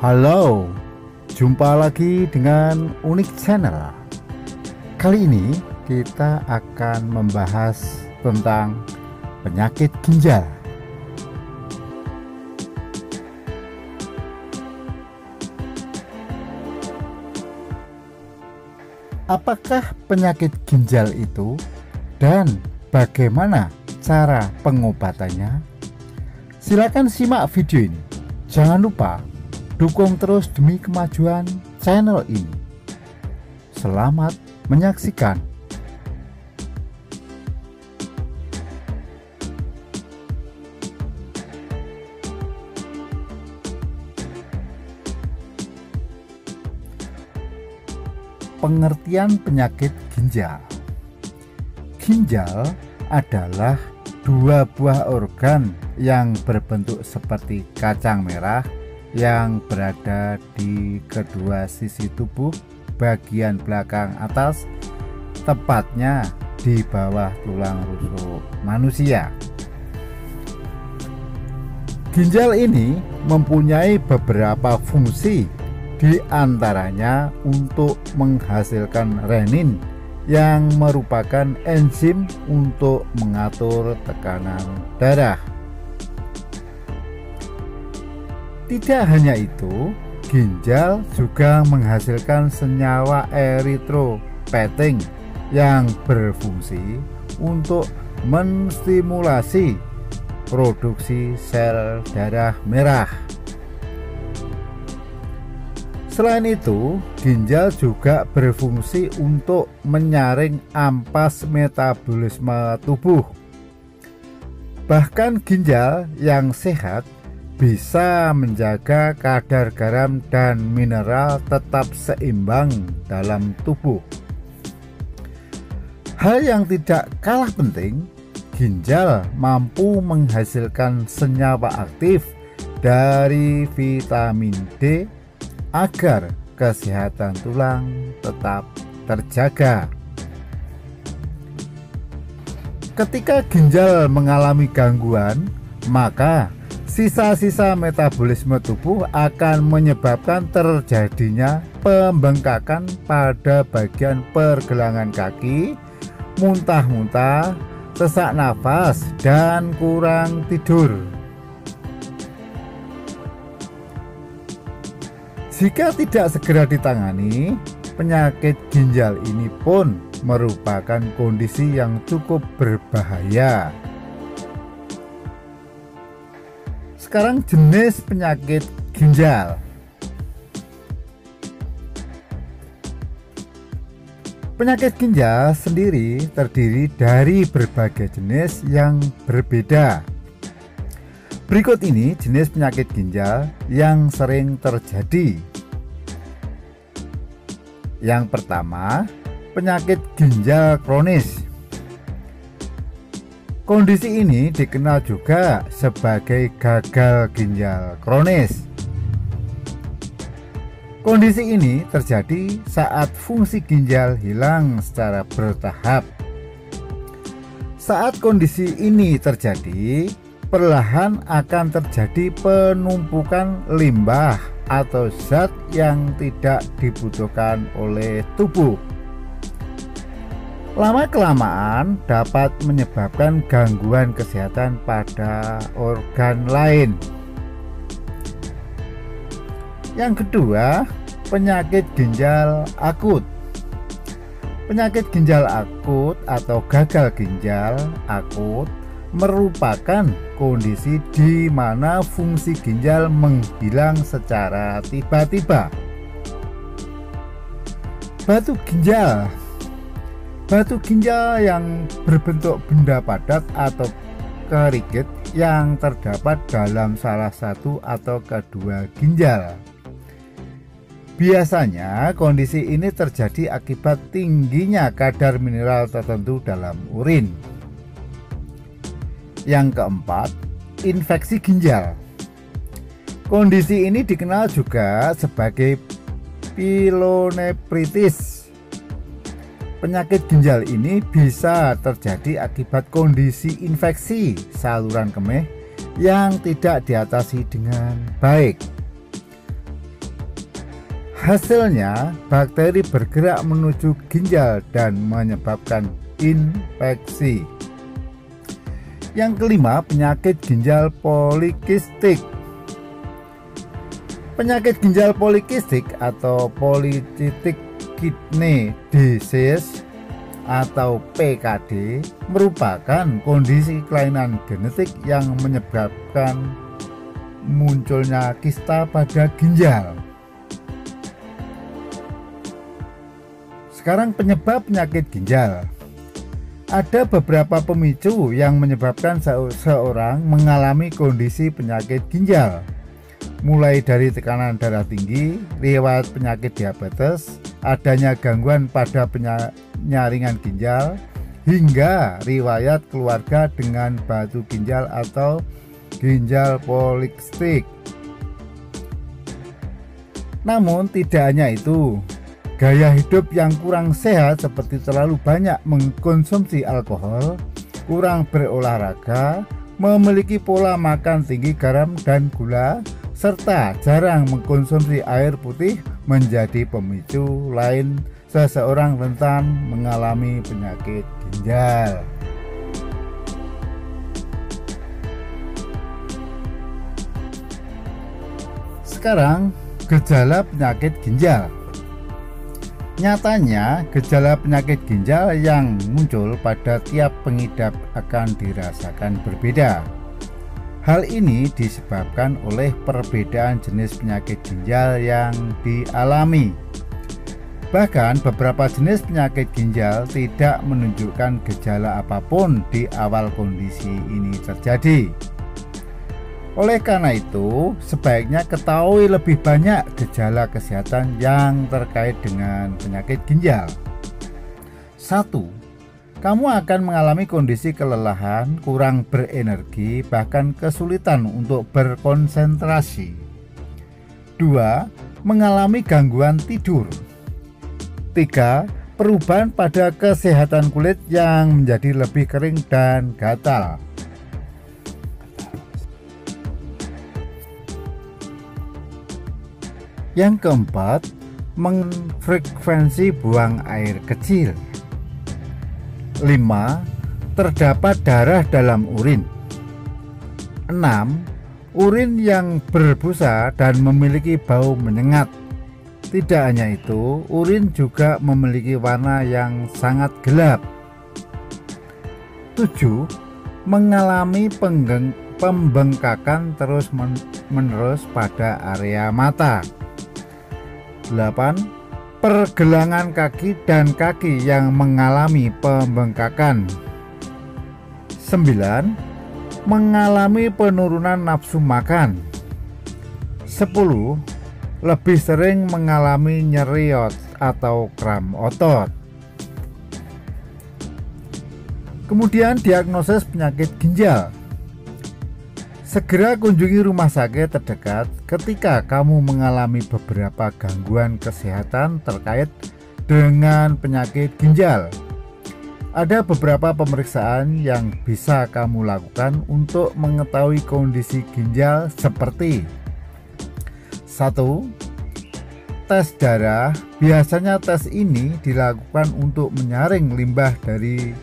Halo, jumpa lagi dengan Unik Channel. Kali ini kita akan membahas tentang penyakit ginjal. Apakah penyakit ginjal itu dan bagaimana cara pengobatannya? Silakan simak video ini. Jangan lupa dukung terus demi kemajuan channel ini. Selamat menyaksikan. Pengertian penyakit ginjal. Ginjal adalah dua buah organ yang berbentuk seperti kacang merah yang berada di kedua sisi tubuh bagian belakang atas, tepatnya di bawah tulang rusuk manusia. Ginjal ini mempunyai beberapa fungsi, di antaranya untuk menghasilkan renin yang merupakan enzim untuk mengatur tekanan darah. Tidak hanya itu, ginjal juga menghasilkan senyawa eritropoietin yang berfungsi untuk menstimulasi produksi sel darah merah. Selain itu, ginjal juga berfungsi untuk menyaring ampas metabolisme tubuh. Bahkan ginjal yang sehat bisa menjaga kadar garam dan mineral tetap seimbang dalam tubuh. Hal yang tidak kalah penting, ginjal mampu menghasilkan senyawa aktif dari vitamin D agar kesehatan tulang tetap terjaga. Ketika ginjal mengalami gangguan, maka sisa-sisa metabolisme tubuh akan menyebabkan terjadinya pembengkakan pada bagian pergelangan kaki, muntah-muntah, sesak nafas, dan kurang tidur. Jika tidak segera ditangani, penyakit ginjal ini pun merupakan kondisi yang cukup berbahaya. Sekarang jenis penyakit ginjal. Penyakit ginjal sendiri terdiri dari berbagai jenis yang berbeda. Berikut ini jenis penyakit ginjal yang sering terjadi. Yang pertama, penyakit ginjal kronis. Kondisi ini dikenal juga sebagai gagal ginjal kronis. Kondisi ini terjadi saat fungsi ginjal hilang secara bertahap. Saat kondisi ini terjadi, perlahan akan terjadi penumpukan limbah atau zat yang tidak dibutuhkan oleh tubuh. Lama-kelamaan dapat menyebabkan gangguan kesehatan pada organ lain. Yang kedua, penyakit ginjal akut. Penyakit ginjal akut atau gagal ginjal akut merupakan kondisi di mana fungsi ginjal menghilang secara tiba-tiba. Batu ginjal yang berbentuk benda padat atau kerikil yang terdapat dalam salah satu atau kedua ginjal. Biasanya kondisi ini terjadi akibat tingginya kadar mineral tertentu dalam urin. Yang keempat, infeksi ginjal. Kondisi ini dikenal juga sebagai pielonefritis. Penyakit ginjal ini bisa terjadi akibat kondisi infeksi saluran kemih yang tidak diatasi dengan baik. Hasilnya, bakteri bergerak menuju ginjal dan menyebabkan infeksi. Yang kelima, penyakit ginjal polikistik. Penyakit ginjal polikistik atau polycystic kidney disease atau PKD merupakan kondisi kelainan genetik yang menyebabkan munculnya kista pada ginjal. Sekarang penyebab penyakit ginjal. Ada beberapa pemicu yang menyebabkan seseorang mengalami kondisi penyakit ginjal, mulai dari tekanan darah tinggi, riwayat penyakit diabetes, adanya gangguan pada penyaringan ginjal, hingga riwayat keluarga dengan batu ginjal atau ginjal polikistik. Namun tidak hanya itu, gaya hidup yang kurang sehat seperti terlalu banyak mengkonsumsi alkohol, kurang berolahraga, memiliki pola makan tinggi garam dan gula, serta jarang mengkonsumsi air putih menjadi pemicu lain seseorang rentan mengalami penyakit ginjal. Sekarang, gejala penyakit ginjal. Nyatanya, gejala penyakit ginjal yang muncul pada tiap pengidap akan dirasakan berbeda. Hal ini disebabkan oleh perbedaan jenis penyakit ginjal yang dialami. Bahkan beberapa jenis penyakit ginjal tidak menunjukkan gejala apapun di awal kondisi ini terjadi. Oleh karena itu, sebaiknya ketahui lebih banyak gejala kesehatan yang terkait dengan penyakit ginjal. 1. Kamu akan mengalami kondisi kelelahan, kurang berenergi, bahkan kesulitan untuk berkonsentrasi. 2. Mengalami gangguan tidur. 3. Perubahan pada kesehatan kulit yang menjadi lebih kering dan gatal. Yang keempat, frekuensi buang air kecil. 5. Terdapat darah dalam urin. 6. Urin yang berbusa dan memiliki bau menyengat. Tidak hanya itu, urin juga memiliki warna yang sangat gelap. 7. Mengalami pembengkakan terus-menerus pada area mata. 8. Pergelangan kaki dan kaki yang mengalami pembengkakan. 9. Mengalami penurunan nafsu makan. 10. Lebih sering mengalami nyeri atau kram otot. Kemudian diagnosis penyakit ginjal. Segera kunjungi rumah sakit terdekat ketika kamu mengalami beberapa gangguan kesehatan terkait dengan penyakit ginjal. Ada beberapa pemeriksaan yang bisa kamu lakukan untuk mengetahui kondisi ginjal seperti 1. Tes darah. Biasanya tes ini dilakukan untuk menyaring limbah dari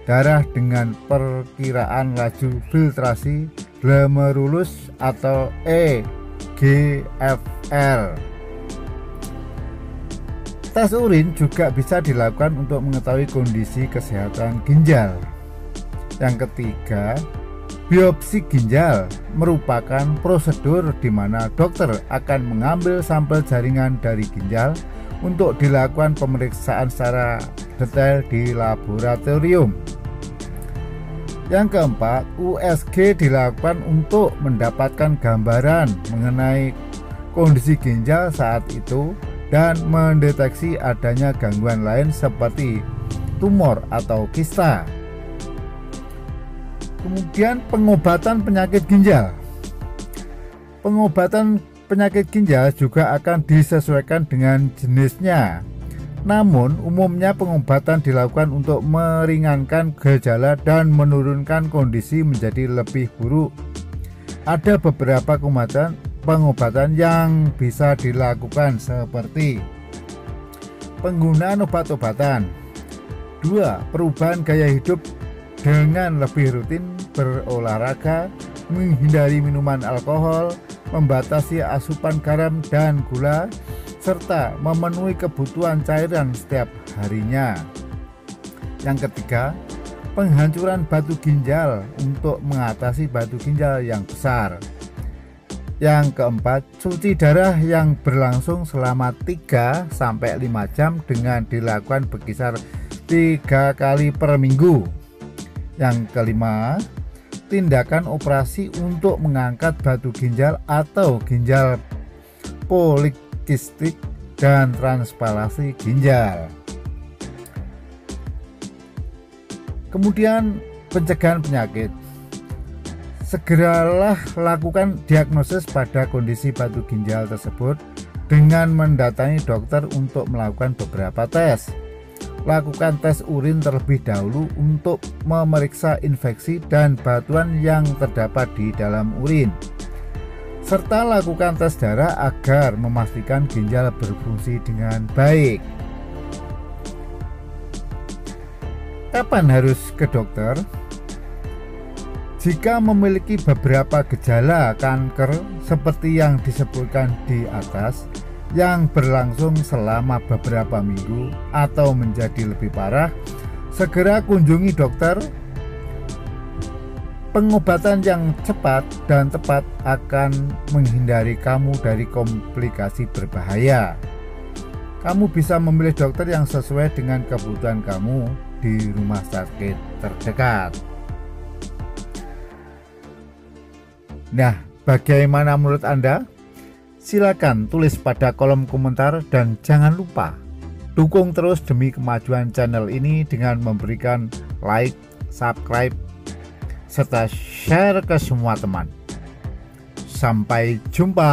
darah dengan perkiraan laju filtrasi glomerulus atau EGFR. Tes urin juga bisa dilakukan untuk mengetahui kondisi kesehatan ginjal. Yang ketiga, biopsi ginjal merupakan prosedur di mana dokter akan mengambil sampel jaringan dari ginjal untuk dilakukan pemeriksaan secara detail di laboratorium. Yang keempat, USG dilakukan untuk mendapatkan gambaran mengenai kondisi ginjal saat itu dan mendeteksi adanya gangguan lain seperti tumor atau kista. Kemudian pengobatan penyakit ginjal. Pengobatan penyakit ginjal juga akan disesuaikan dengan jenisnya. Namun umumnya pengobatan dilakukan untuk meringankan gejala dan menurunkan kondisi menjadi lebih buruk. Ada beberapa pengobatan yang bisa dilakukan seperti penggunaan obat-obatan. 2. Perubahan gaya hidup dengan lebih rutin berolahraga, menghindari minuman alkohol, membatasi asupan garam dan gula, serta memenuhi kebutuhan cairan setiap harinya. Yang ketiga, penghancuran batu ginjal untuk mengatasi batu ginjal yang besar. Yang keempat, cuci darah yang berlangsung selama 3-5 jam dengan dilakukan berkisar 3 kali per minggu. Yang kelima, tindakan operasi untuk mengangkat batu ginjal atau ginjal polikistik dan transplantasi ginjal. Kemudian pencegahan penyakit. Segeralah lakukan diagnosis pada kondisi batu ginjal tersebut dengan mendatangi dokter untuk melakukan beberapa tes. Lakukan tes urin terlebih dahulu untuk memeriksa infeksi dan batuan yang terdapat di dalam urin. Serta lakukan tes darah agar memastikan ginjal berfungsi dengan baik. Kapan harus ke dokter? Jika memiliki beberapa gejala kanker seperti yang disebutkan di atas yang berlangsung selama beberapa minggu atau menjadi lebih parah, segera kunjungi dokter. Pengobatan yang cepat dan tepat akan menghindari kamu dari komplikasi berbahaya. Kamu bisa memilih dokter yang sesuai dengan kebutuhan kamu di rumah sakit terdekat. Nah, bagaimana menurut Anda? Silakan tulis pada kolom komentar dan jangan lupa dukung terus demi kemajuan channel ini dengan memberikan like, subscribe, serta share ke semua teman. Sampai jumpa.